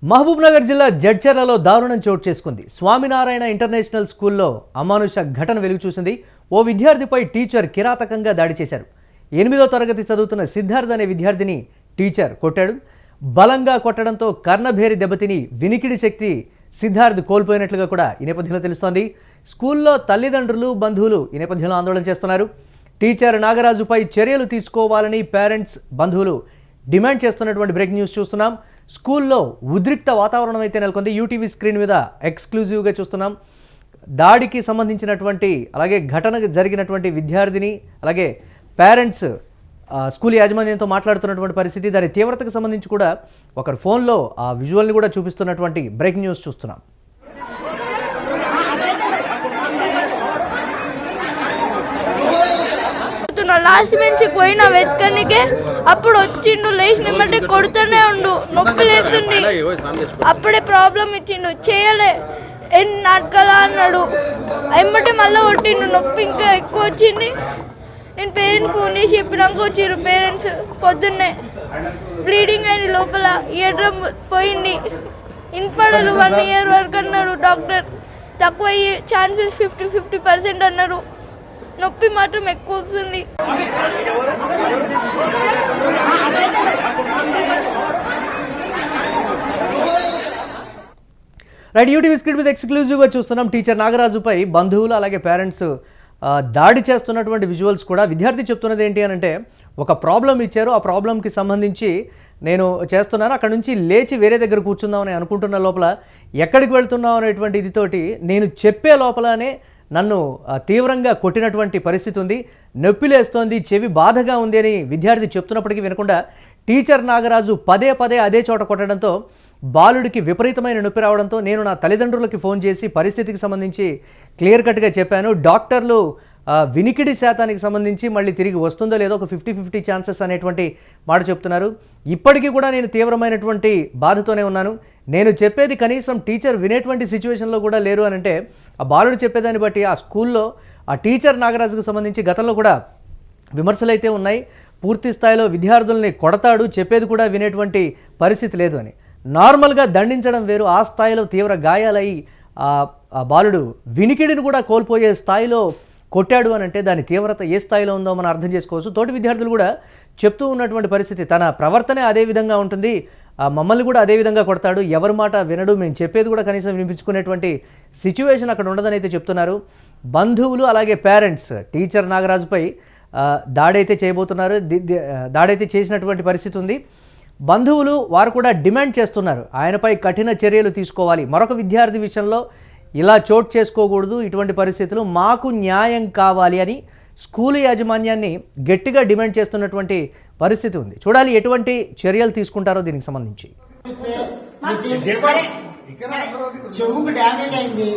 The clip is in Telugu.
మహబూబ్నగర్ జిల్లా జడ్చర్లలో దారుణం చోటు చేసుకుంది. స్వామినారాయణ ఇంటర్నేషనల్ స్కూల్లో అమానుష ఘటన వెలుగు చూసింది. ఓ విద్యార్థిపై టీచర్ కిరాతకంగా దాడి చేశారు. 8వ తరగతి చదువుతున్న సిద్ధార్థ్ అనే విద్యార్థిని టీచర్ కొట్టాడు. బలంగా కొట్టడంతో కర్ణభేరి దెబ్బతిని వినికిడి శక్తి సిద్ధార్థ్ కోల్పోయినట్లుగా కూడా ఈ నేపథ్యంలో తెలుస్తోంది. స్కూల్లో తల్లిదండ్రులు, బంధువులు ఈ నేపథ్యంలో ఆందోళన చేస్తున్నారు. టీచర్ నాగరాజుపై చర్యలు తీసుకోవాలని పేరెంట్స్, బంధువులు డిమాండ్ చేస్తున్నటువంటి బ్రేకింగ్ న్యూస్ చూస్తున్నాం. స్కూల్లో ఉద్రిక్త వాతావరణం అయితే నెలకొంది. యూటీవీ స్క్రీన్ మీద ఎక్స్క్లూజివ్గా చూస్తున్నాం. దాడికి సంబంధించినటువంటి అలాగే ఘటన జరిగినటువంటి విద్యార్థిని అలాగే పేరెంట్స్ స్కూల్ యాజమాన్యంతో మాట్లాడుతున్నటువంటి పరిస్థితి, దాని తీవ్రతకు సంబంధించి కూడా ఒకరు ఫోన్లో ఆ విజువల్ని కూడా చూపిస్తున్నటువంటి బ్రేకింగ్ న్యూస్ చూస్తున్నాం. లాస్ట్ బెంచ్కి పోయిన వెతకనికే అప్పుడు వచ్చిండు, లేచినమంటే కొడుతూనే ఉండు, నొప్పి లేస్తుంది. అప్పుడే ప్రాబ్లం ఇచ్చిండు, చేయలే నాటకాలా అన్నాడు. ఎమ్మటే మళ్ళీ కొట్టిండు, నొప్పి ఇంకా ఎక్కువ వచ్చింది. నేను పేరెంట్స్ ఫోన్ చేసి చెప్పినాక వచ్చిర్రు పేరెంట్స్. పొద్దున్నే బ్లీడింగ్ అయింది, లోపల ఇయర్ డ్రమ్ పోయింది, ఇన్పడలు 1 ఇయర్ వరకు అన్నాడు డాక్టర్. తక్కువ అయ్యే ఛాన్సెస్ 50% అన్నారు. నొప్పి మాత్రం ఎక్కువ వస్తుంది. రైట్, యూటీవీ స్క్రీన్ మీద ఎక్స్క్లూజివ్గా చూస్తున్నాం. టీచర్ నాగరాజుపై బంధువులు అలాగే పేరెంట్స్ దాడి చేస్తున్నటువంటి విజువల్స్ కూడా. విద్యార్థి చెప్తున్నది ఏంటి అని అంటే, ఒక ప్రాబ్లం ఇచ్చారు, ఆ ప్రాబ్లంకి సంబంధించి నేను చేస్తున్నాను, అక్కడ నుంచి లేచి వేరే దగ్గర కూర్చుందామని అనుకుంటున్న లోపల ఎక్కడికి వెళ్తున్నాం అనేటువంటి ఇదితోటి నేను చెప్పే లోపలనే నన్ను తీవ్రంగా కొట్టినటువంటి పరిస్థితి ఉంది. నొప్పి లేస్తోంది, చెవి బాధగా ఉంది అని విద్యార్థి చెప్తున్నప్పటికీ వినకుండా టీచర్ నాగరాజు పదే పదే అదే చోట కొట్టడంతో బాలుడికి విపరీతమైన నొప్పి రావడంతో నేను నా తల్లిదండ్రులకి ఫోన్ చేసి పరిస్థితికి సంబంధించి క్లియర్ కట్గా చెప్పాను. డాక్టర్లు వినికిడి శాతానికి సంబంధించి మళ్ళీ తిరిగి వస్తుందో లేదో ఒక 50-50 ఛాన్సెస్ అనేటువంటి మాట చెప్తున్నారు. ఇప్పటికీ కూడా నేను తీవ్రమైనటువంటి బాధతోనే ఉన్నాను. నేను చెప్పేది కనీసం టీచర్ వినేటువంటి సిచ్యువేషన్లో కూడా లేరు అని అంటే, ఆ బాలుడు చెప్పేదాన్ని బట్టి ఆ స్కూల్లో ఆ టీచర్ నాగరాజుకు సంబంధించి గతంలో కూడా విమర్శలు అయితే ఉన్నాయి. పూర్తి స్థాయిలో విద్యార్థుల్ని కొడతాడు, చెప్పేది కూడా వినేటువంటి పరిస్థితి లేదు అని. నార్మల్గా దండించడం వేరు, ఆ స్థాయిలో తీవ్ర గాయాలై ఆ బాలుడు వినికిడిని కూడా కోల్పోయే స్థాయిలో కొట్టాడు అని అంటే దాని తీవ్రత ఏ స్థాయిలో ఉందో మనం అర్థం చేసుకోవచ్చు. తోటి విద్యార్థులు కూడా చెప్తూ ఉన్నటువంటి పరిస్థితి, తన ప్రవర్తనే అదే విధంగా ఉంటుంది, మమ్మల్ని కూడా అదే విధంగా కొడతాడు, ఎవరి మాట వినడు, మేము చెప్పేది కూడా కనీసం వినిపించుకునేటువంటి సిచ్యువేషన్ అక్కడ ఉండదని అయితే చెప్తున్నారు. బంధువులు అలాగే పేరెంట్స్ టీచర్ నాగరాజుపై దాడైతే చేయబోతున్నారు, దాడైతే చేసినటువంటి పరిస్థితి ఉంది. బంధువులు వారు కూడా డిమాండ్ చేస్తున్నారు, ఆయనపై కఠిన చర్యలు తీసుకోవాలి, మరొక విద్యార్థి విషయంలో ఇలా చోటు చేసుకోకూడదు, ఇటువంటి పరిస్థితులు మాకు న్యాయం కావాలి అని స్కూల్ యాజమాన్యాన్ని గట్టిగా డిమాండ్ చేస్తున్నటువంటి పరిస్థితి ఉంది. చూడాలి ఎటువంటి చర్యలు తీసుకుంటారో దీనికి సంబంధించి. చెవుకు డ్యామేజ్ అయింది.